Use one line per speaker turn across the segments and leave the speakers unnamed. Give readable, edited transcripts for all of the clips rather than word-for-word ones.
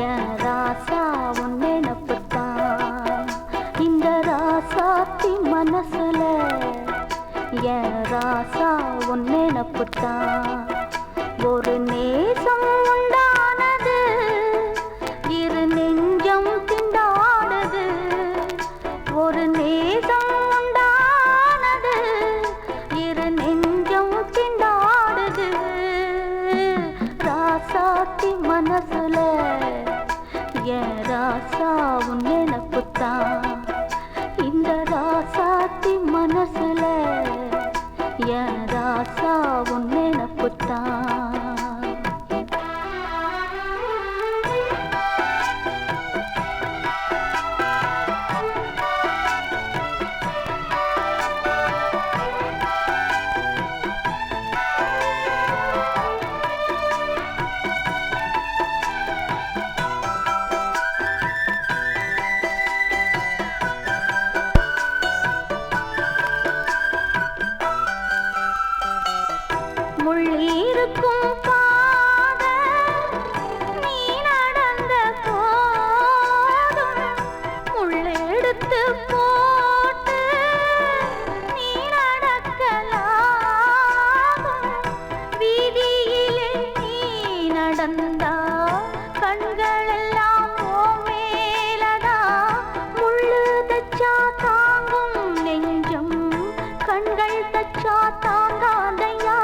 என் ராசா உன் நினப்புத்தான் இந்த ராசாத்தி மனசுல என் ராசா உன் நினப்புத்தான் ஒரு நேசம் உண்டானது இரு நெஞ்சம் திண்டாடுது ஒரு நேசம் உண்டானது இரு நெஞ்சம் திண்டாடுது ராசாத்தி மனசுல என் ராசா உன் நினப்புத்தான் இந்த ராசாத்தி மனசுல என் ராசா உன் நினப்புத்தான் முள்ளிருக்கும் பாதை நீ நடந்த போதும் முள்ளெடுத்து போட்டு நீ நடக்கலாகும் வீதியிலே நீ நடந்தா கண்களெல்லாம் ஓ மேலதா முள்ளு தச்சா தாங்கும் நெஞ்சம் கண்கள் தச்சா தாங்காதையா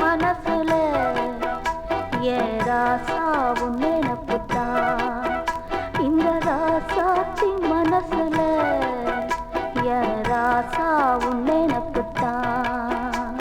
மனசுல என் ராசா உன் நினப்புத்தான் இந்த ராசாத்தி மனசுல என் ராசா உன் நினப்புத்தான்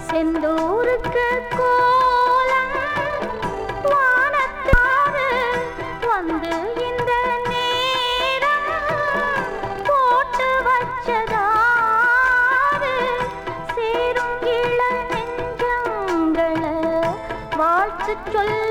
செந்தூருக்கு கோலம் வானத்தாறு வந்து இந்த நேரம் போட்டு வச்சதாறு சேரும் இள நெஞ்சங்களை வாழ்த்து சொல்ல